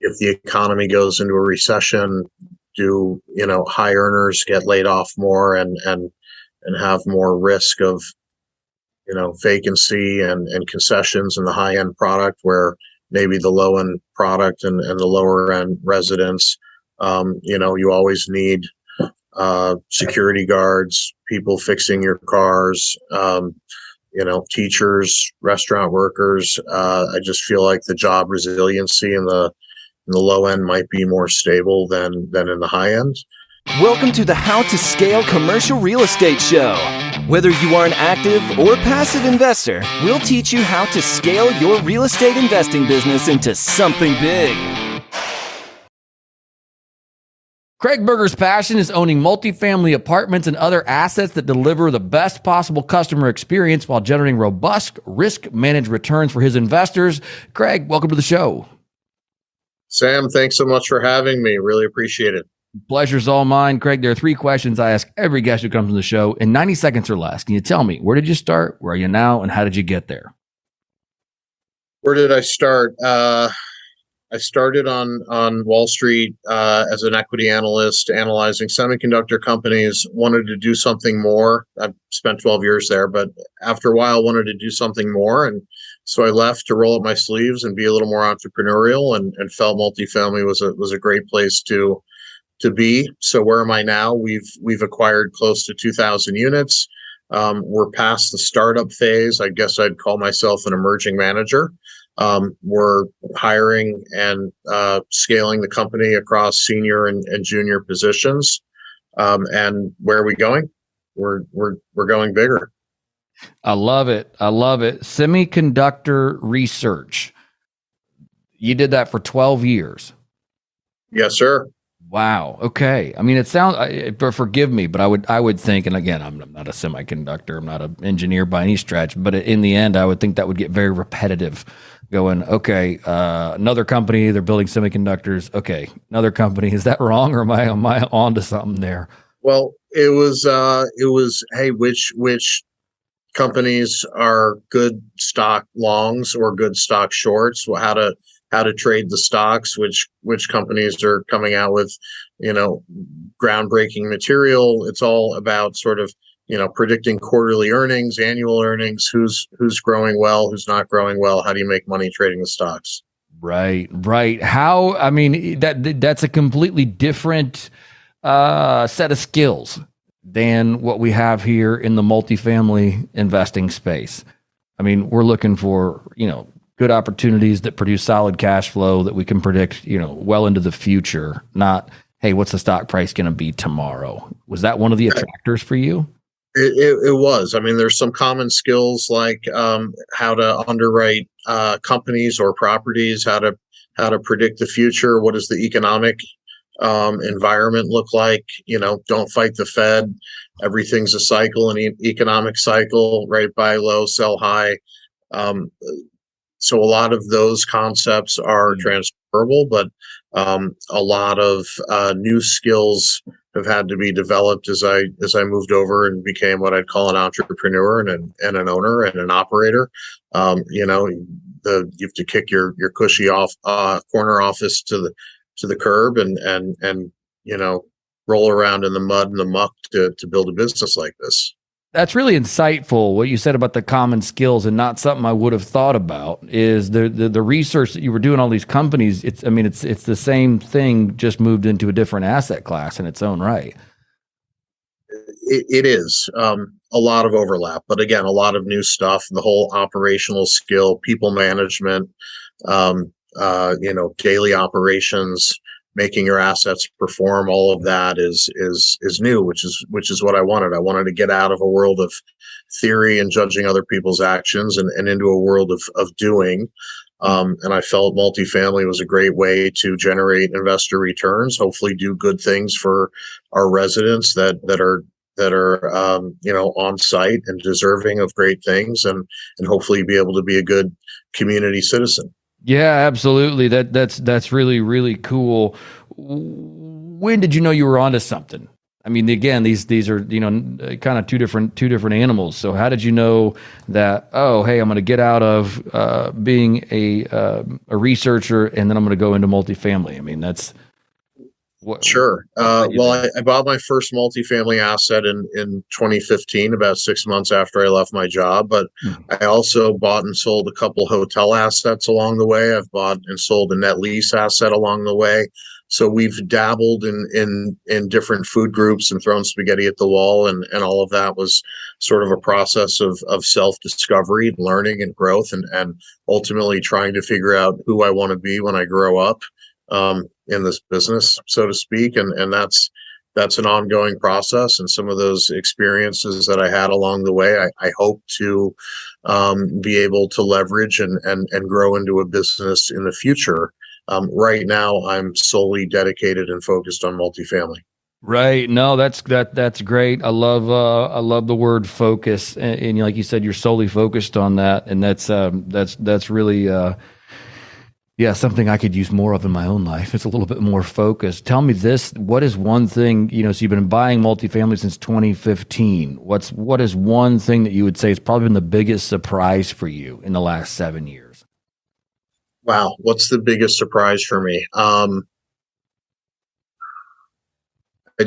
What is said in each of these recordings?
if the economy goes into a recession, do, high earners get laid off more and have more risk of, vacancy and concessions in the high end product, where maybe the low end product and the lower end residents, you always need security guards, people fixing your cars, teachers, restaurant workers. I just feel like the job resiliency in the low end might be more stable than in the high end. Welcome to the How to Scale Commercial Real Estate Show. Whether you are an active or passive investor, we'll teach you how to scale your real estate investing business into something big. Craig Berger's passion is owning multifamily apartments and other assets that deliver the best possible customer experience while generating robust, risk-managed returns for his investors. Craig, welcome to the show. Sam, thanks so much for having me. Really appreciate it. Pleasure's all mine. Craig, there are 3 questions I ask every guest who comes on the show in 90 seconds or less. Can you tell me, where did you start, where are you now, and how did you get there? Where did I start? I started on Wall Street as an equity analyst, analyzing semiconductor companies, wanted to do something more. I've spent 12 years there, but after a while wanted to do something more. And so I left to roll up my sleeves and be a little more entrepreneurial, and felt multifamily was a great place to be. So where am I now? We've acquired close to 2,000 units. We're past the startup phase. I guess I'd call myself an emerging manager. We're hiring and scaling the company across senior and junior positions. And where are we going? We're going bigger. I love it. Semiconductor research. You did that for 12 years. Yes, sir. Wow. Okay. I mean, it sounds, forgive me, but I would think, and again, I'm not a semiconductor, I'm not an engineer by any stretch, but in the end, I would think that would get very repetitive. Going, okay, another company, they're building semiconductors. Okay, another company. Is that wrong, or am I on to something there? Well, it was, hey, which companies are good stock longs or good stock shorts? Well, how to trade the stocks, which companies are coming out with, groundbreaking material. It's all about sort of, predicting quarterly earnings, annual earnings, who's growing well, who's not growing well. How do you make money trading the stocks? Right. How, I mean, that's a completely different set of skills than what we have here in the multifamily investing space. I mean, we're looking for, good opportunities that produce solid cash flow that we can predict, well into the future, not, hey, what's the stock price going to be tomorrow? Was that one of the attractors for you? It was. I mean, there's some common skills like how to underwrite companies or properties, how to predict the future. What does the economic environment look like? Don't fight the Fed. Everything's a cycle, an economic cycle, right? Buy low, sell high. So a lot of those concepts are transferable, but a lot of new skills have had to be developed as I moved over and became what I'd call an entrepreneur and an owner and an operator. You have to kick your cushy corner office to the curb and roll around in the mud and the muck to build a business like this. That's really insightful. What you said about the common skills, and not something I would have thought about, is the research that you were doing on these companies. It's the same thing, just moved into a different asset class in its own right. It is a lot of overlap, but again, a lot of new stuff. The whole operational skill, people management, daily operations, making your assets perform, all of that is new, which is what I wanted. I wanted to get out of a world of theory and judging other people's actions and into a world of doing. And I felt multifamily was a great way to generate investor returns, hopefully do good things for our residents that are on site and deserving of great things, and hopefully be able to be a good community citizen. Yeah, absolutely. That's really, really cool. When did you know you were onto something? I mean, again, these are, kind of two different animals. So how did you know that, oh, hey, I'm going to get out of being a researcher and then I'm going to go into multifamily? I mean, that's what. Sure. What you Well, think? I bought my first multifamily asset in 2015, about 6 months after I left my job. But Hmm. I also bought and sold a couple hotel assets along the way. I've bought and sold a net lease asset along the way. So we've dabbled in different food groups and thrown spaghetti at the wall, and all of that was sort of a process of self-discovery, learning, and growth, and ultimately trying to figure out who I want to be when I grow up. In this business, so to speak, and that's an ongoing process. And some of those experiences that I had along the way, I hope to be able to leverage and grow into a business in the future. Right now, I'm solely dedicated and focused on multifamily. Right. No, that's great. I love the word focus, and like you said, you're solely focused on that, and that's really yeah, something I could use more of in my own life. It's a little bit more focused. Tell me this: what is one thing, so you've been buying multifamily since 2015? What is one thing that you would say has probably been the biggest surprise for you in the last 7 years? Wow, what's the biggest surprise for me? I'd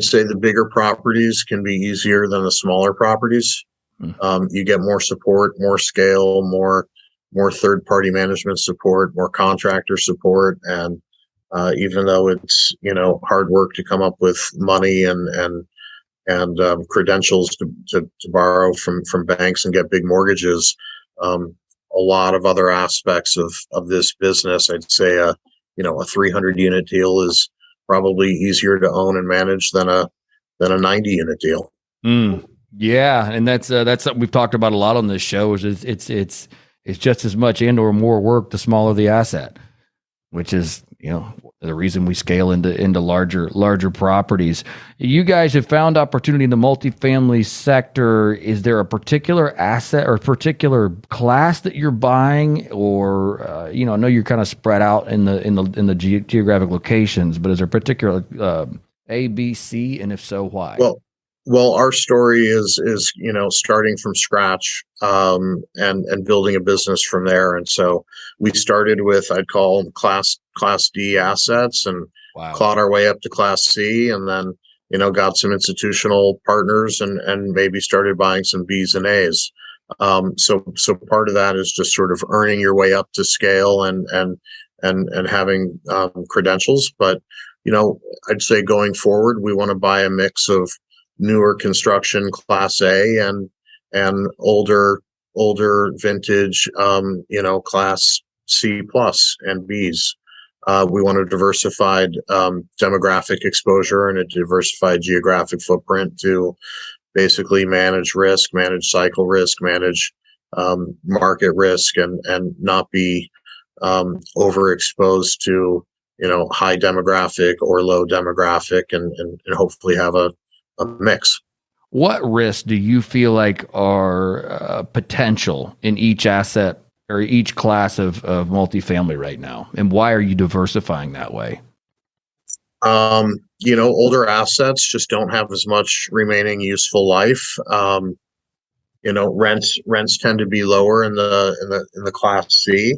say the bigger properties can be easier than the smaller properties. Mm. You get more support, more scale, more third party management support, more contractor support, and even though it's hard work to come up with money and credentials to borrow from banks and get big mortgages, a lot of other aspects of this business, I'd say a 300 unit deal is probably easier to own and manage than a 90 unit deal. Mm. Yeah, and that's something we've talked about a lot on this show. Is it's just as much and or more work the smaller the asset, which is the reason we scale into larger properties. You guys have found opportunity in the multifamily sector. Is there a particular asset or a particular class that you're buying, or I know you're kind of spread out in the geographic locations, but is there a particular A, B, C, and if so, why? Well, our story is starting from scratch, and building a business from there. And so we started with, I'd call class D assets, and Wow. clawed our way up to class C, and then got some institutional partners and maybe started buying some B's and A's. So part of that is just sort of earning your way up to scale and having credentials. But I'd say going forward, we want to buy a mix of newer construction class A and older vintage class C plus and B's. We want a diversified demographic exposure and a diversified geographic footprint to basically manage risk, manage cycle risk, manage market risk, and not be overexposed to high demographic or low demographic, and hopefully have a mix. What risks do you feel like are potential in each asset or each class of multifamily right now? And why are you diversifying that way? Older assets just don't have as much remaining useful life. Rents tend to be lower in the class C.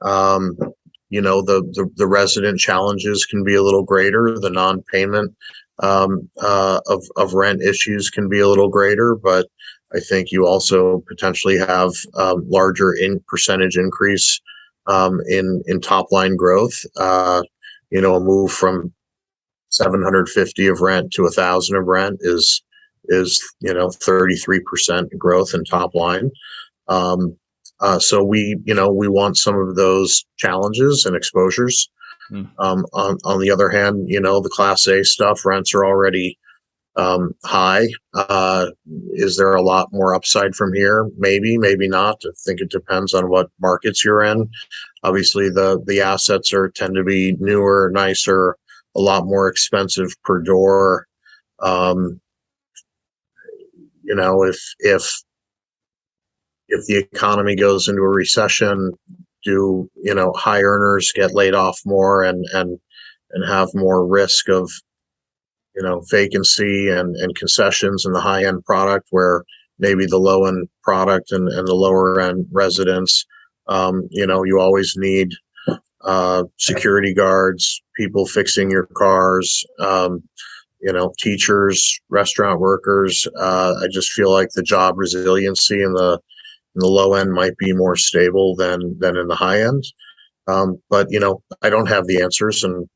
The resident challenges can be a little greater. The non-payment of rent issues can be a little greater, but I think you also potentially have larger percentage increase in top line growth. A move from 750 of rent to 1,000 of rent is 33% growth in top line. So we want some of those challenges and exposures. On the other hand, the class A stuff, rents are already high. Is there a lot more upside from here? Maybe not. I think it depends on what markets you're in. Obviously, the assets tend to be newer, nicer, a lot more expensive per door. If the economy goes into a recession, do high earners get laid off more and have more risk of vacancy and concessions in the high end product, where maybe the low end product and the lower end residents, you always need security guards, people fixing your cars, teachers, restaurant workers. I just feel like the job resiliency in the low end might be more stable than in the high end. But I don't have the answers, and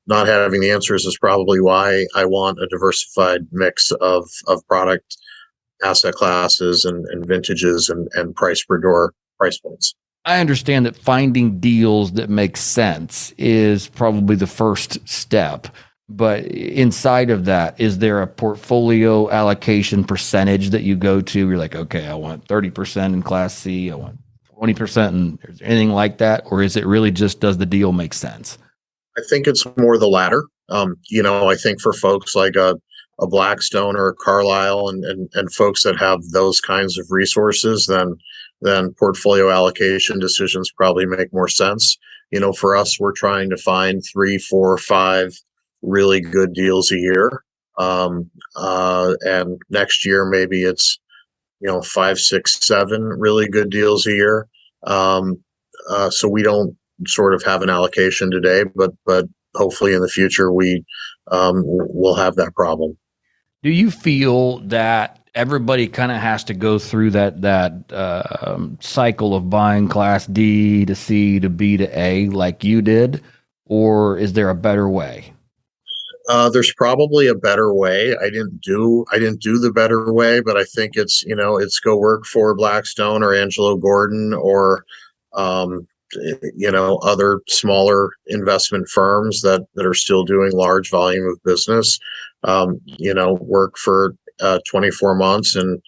not having the answers is probably why I want a diversified mix of product, asset classes, and vintages and price per door price points. I understand that finding deals that make sense is probably the first step. But inside of that, is there a portfolio allocation percentage that you go to? You're like, okay, I want 30% in Class C, I want 20%, and is there anything like that? Or is it really just, does the deal make sense? I think it's more the latter. I think for folks like a Blackstone or a Carlyle and folks that have those kinds of resources, then portfolio allocation decisions probably make more sense. For us, we're trying to find 3, 4, 5 really good deals a year. And next year, maybe it's, 5, 6, 7 really good deals a year. So we don't sort of have an allocation today, but hopefully in the future, we will have that problem. Do you feel that everybody kind of has to go through that cycle of buying Class D to C to B to A like you did, or is there a better way? There's probably a better way. I didn't do the better way, but I think it's go work for Blackstone or Angelo Gordon or other smaller investment firms that are still doing large volume of business. Work for 24 months and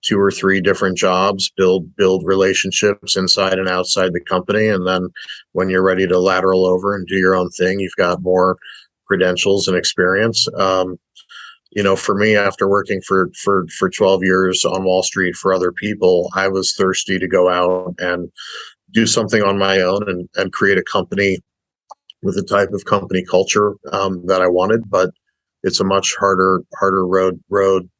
2 or 3 different jobs, build relationships inside and outside the company, and then when you're ready to lateral over and do your own thing, you've got more credentials and experience. For me, after working for 12 years on Wall Street for other people, I was thirsty to go out and do something on my own and create a company with the type of company culture that I wanted. But it's a much harder road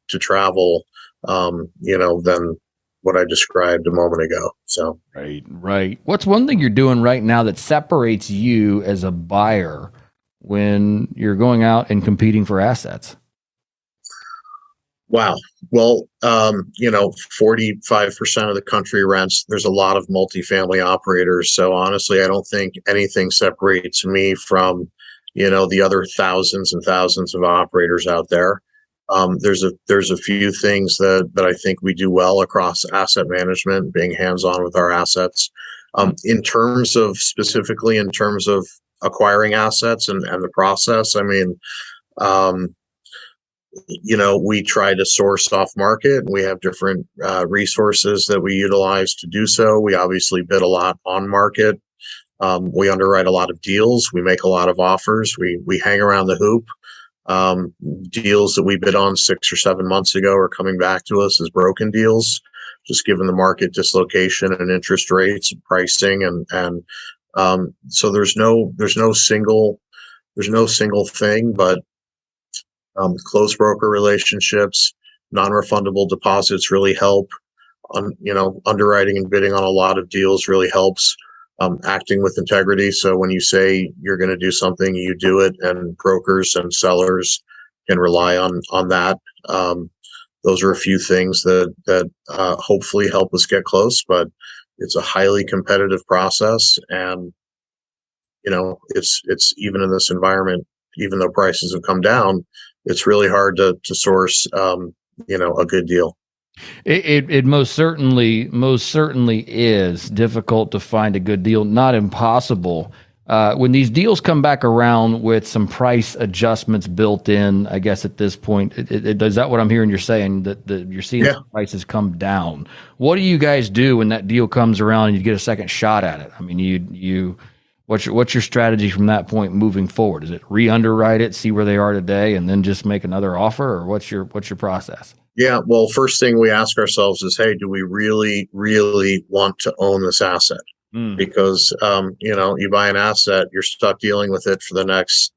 to travel, than what I described a moment ago. So right. What's one thing you're doing right now that separates you as a buyer when you're going out and competing for assets? Wow. Well, 45% of the country rents. There's a lot of multifamily operators. So honestly, I don't think anything separates me from, the other thousands and thousands of operators out there. There's a few things that I think we do well across asset management, being hands-on with our assets. Specifically in terms of acquiring assets and the process, we try to source off market. We have different resources that we utilize to do so. We obviously bid a lot on market. We underwrite a lot of deals. We make a lot of offers. We hang around the hoop. Deals that we bid on 6 or 7 months ago are coming back to us as broken deals, just given the market dislocation and interest rates and pricing. And so there's no single thing, but close broker relationships, non-refundable deposits really help. Underwriting and bidding on a lot of deals really helps. Acting with integrity. So when you say you're going to do something, you do it, and brokers and sellers can rely on that. Those are a few things that hopefully help us get close, but it's a highly competitive process. And, it's even in this environment, even though prices have come down, it's really hard to source, a good deal. It most certainly is difficult to find a good deal. Not impossible. When these deals come back around with some price adjustments built in, I guess at this point, is that what I'm hearing you're saying, that you're seeing some prices come down? What do you guys do when that deal comes around and you get a second shot at it? I mean, what's your strategy from that point moving forward? Is it re-underwrite it, see where they are today, and then just make another offer, or what's your process? Yeah, well, first thing we ask ourselves is, hey, do we really, really want to own this asset? Because, you buy an asset, you're stuck dealing with it for the next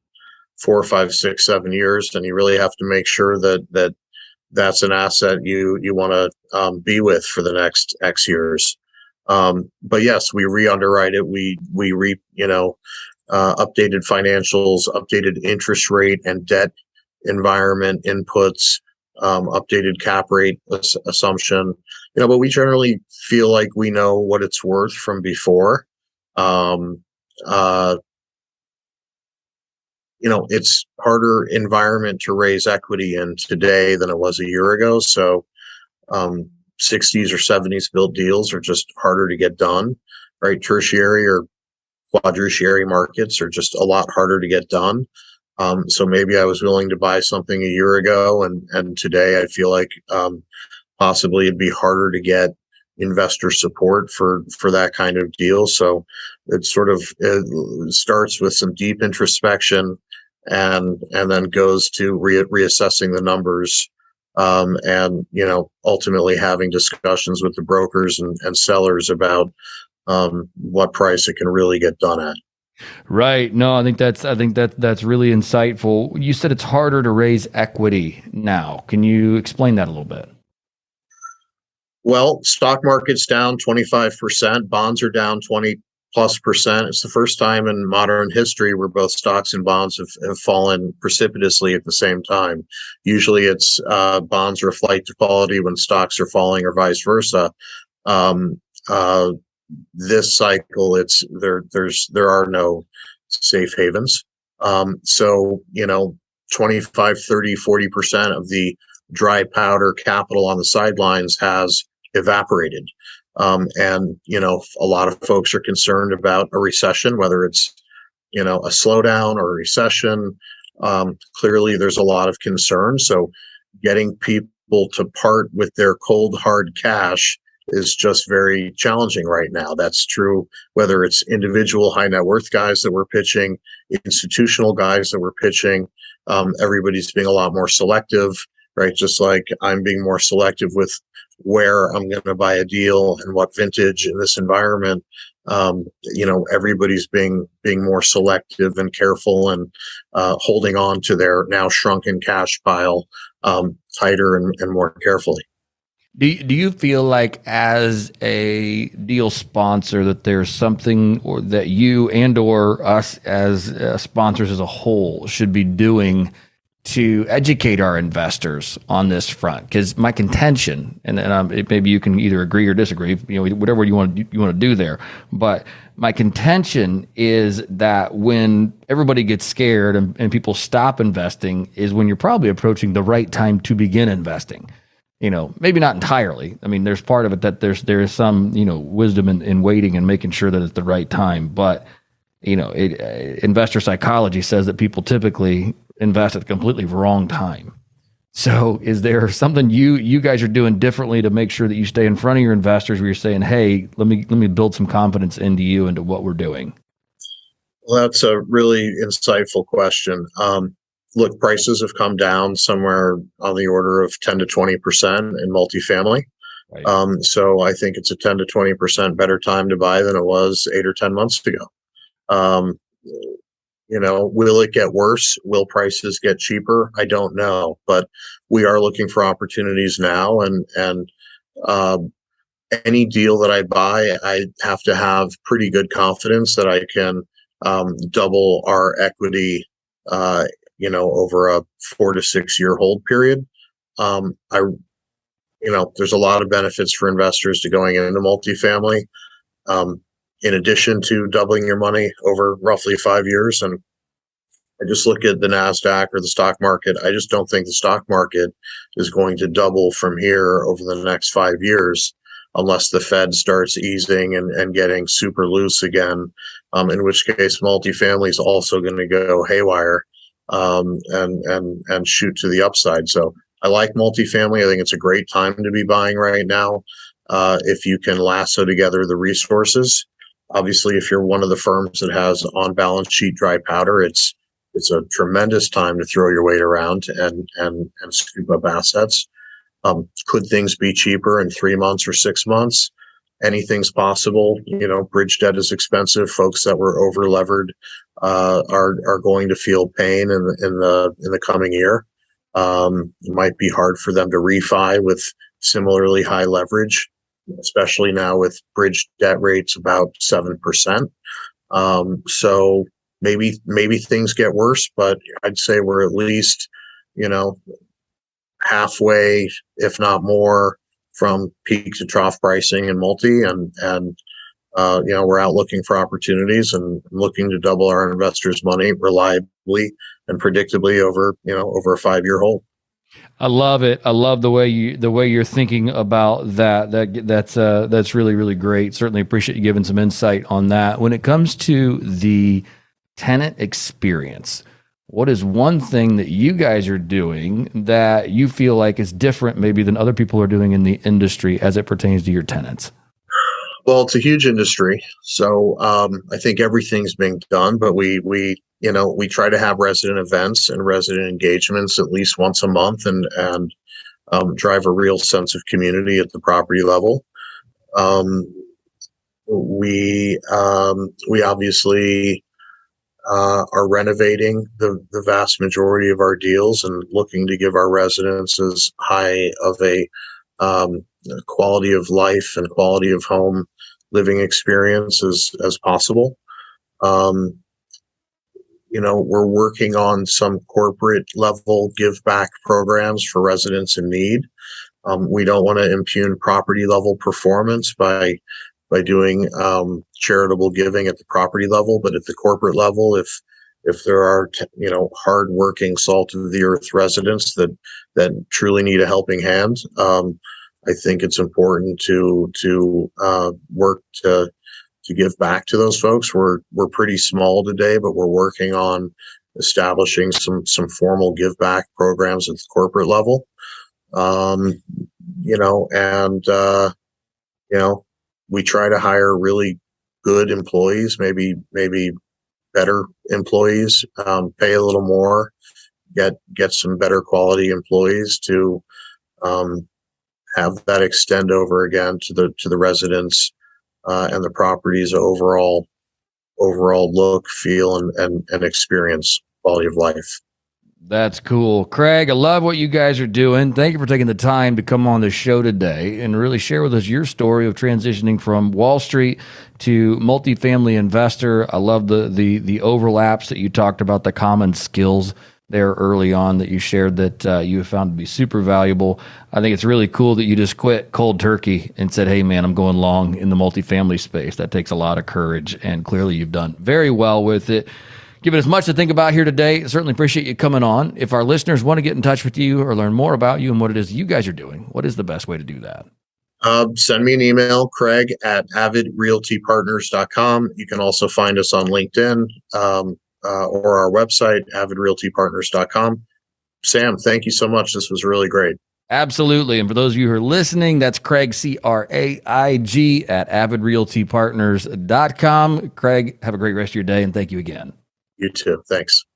4, 5, 6, 7 years, and you really have to make sure that that's an asset you want to be with for the next X years. But yes, we re-underwrite it. We updated financials, updated interest rate and debt environment inputs, updated cap rate assumption. But we generally feel like we know what it's worth from before. It's harder environment to raise equity in today than it was a year ago. So 60s or 70s built deals are just harder to get done, right? Tertiary or quadritiary markets are just a lot harder to get done. So maybe I was willing to buy something a year ago, and today I feel like possibly it'd be harder to get investor support for that kind of deal. So it starts with some deep introspection and then goes to reassessing the numbers, and ultimately having discussions with the brokers and sellers about what price it can really get done at. Right. No, I think that's really insightful. You said it's harder to raise equity now. Can you explain that a little bit? Well, stock market's down 25%, bonds are down 20+%. It's the first time in modern history where both stocks and bonds have fallen precipitously at the same time. Usually it's bonds are a flight to quality when stocks are falling, or vice versa. This cycle, there are no safe havens. So 25, 30, 40% of the dry powder capital on the sidelines has evaporated. And a lot of folks are concerned about a recession, whether it's a slowdown or a recession. Clearly there's a lot of concern. So getting people to part with their cold hard cash is just very challenging right now. That's true whether it's individual high net worth guys that we're pitching, institutional guys that we're pitching. Everybody's being a lot more selective, right? Just like I'm being more selective with where I'm going to buy a deal and what vintage in this environment. Everybody's being more selective and careful, and holding on to their now shrunken cash pile tighter and more carefully. Do you feel like, as a deal sponsor, that there's something or that you and or us as sponsors as a whole should be doing to educate our investors on this front? Because my contention, and maybe you can either agree or disagree, whatever you want to do there, but my contention is that when everybody gets scared and people stop investing is when you're probably approaching the right time to begin investing. Maybe not entirely. I mean, there's part of it that there is some, wisdom in waiting and making sure that it's the right time. But, investor psychology says that people typically invest at the completely wrong time. So is there something you guys are doing differently to make sure that you stay in front of your investors, where you're saying, hey, let me build some confidence into you, into what we're doing? Well, that's a really insightful question. Look, prices have come down somewhere on the order of 10 to 20% in multifamily. Right. So I think it's a 10 to 20% better time to buy than it was 8 or 10 months ago. Will it get worse? Will prices get cheaper? I don't know, but we are looking for opportunities now, and any deal that I buy, I have to have pretty good confidence that I can double our equity over a 4 to 6 year hold period. There's a lot of benefits for investors to going into multifamily, in addition to doubling your money over roughly 5 years. And I just look at the NASDAQ or the stock market. I just don't think the stock market is going to double from here over the next 5 years, unless the Fed starts easing and getting super loose again, in which case multifamily is also going to go haywire. And shoot to the upside. So I like multifamily. I think it's a great time to be buying right now, if you can lasso together the resources. Obviously, if you're one of the firms that has on balance sheet dry powder, it's a tremendous time to throw your weight around and scoop up assets. Could things be cheaper in 3 months or 6 months? anything's possible. Bridge debt is expensive. Folks that were over levered are going to feel pain in the coming year. It might be hard for them to refi with similarly high leverage, especially now with bridge debt rates about 7%. So maybe things get worse, but I'd say we're at least, halfway, if not more, from peak to trough pricing in multi, and we're out looking for opportunities and looking to double our investors' money reliably and predictably over a 5-year hold. I love it. I love the way you're thinking about that. That's really, really great. Certainly appreciate you giving some insight on that. When it comes to the tenant experience, what is one thing that you guys are doing that you feel like is different maybe than other people are doing in the industry as it pertains to your tenants? Well, it's a huge industry, so I think everything's being done, but we try to have resident events and resident engagements at least once a month, and drive a real sense of community at the property level. We obviously are renovating the vast majority of our deals and looking to give our residents as high of a quality of life and quality of home living experience as possible. We're working on some corporate level give back programs for residents in need. We don't want to impugn property level performance by doing charitable giving at the property level, but at the corporate level, if there are hardworking, salt of the earth residents that truly need a helping hand, I think it's important to work to give back to those folks. We're pretty small today, but we're working on establishing some formal give back programs at the corporate level. We try to hire really good employees, maybe better employees, pay a little more, get some better quality employees to have that extend over again to the residents and the property's overall look, feel, and experience, quality of life. That's cool. Craig, I love what you guys are doing. Thank you for taking the time to come on the show today and really share with us your story of transitioning from Wall Street to multifamily investor. I love the overlaps that you talked about, the common skills there early on that you shared that you have found to be super valuable. I think it's really cool that you just quit cold turkey and said, hey, man, I'm going long in the multifamily space. That takes a lot of courage, and clearly you've done very well with it. Give it as much to think about here today. Certainly appreciate you coming on. If our listeners want to get in touch with you or learn more about you and what it is you guys are doing, what is the best way to do that? Send me an email, Craig at avidrealtypartners.com. You can also find us on LinkedIn or our website, avidrealtypartners.com. Sam, thank you so much. This was really great. Absolutely. And for those of you who are listening, that's Craig, Craig, at avidrealtypartners.com. Craig, have a great rest of your day, and thank you again. You too. Thanks.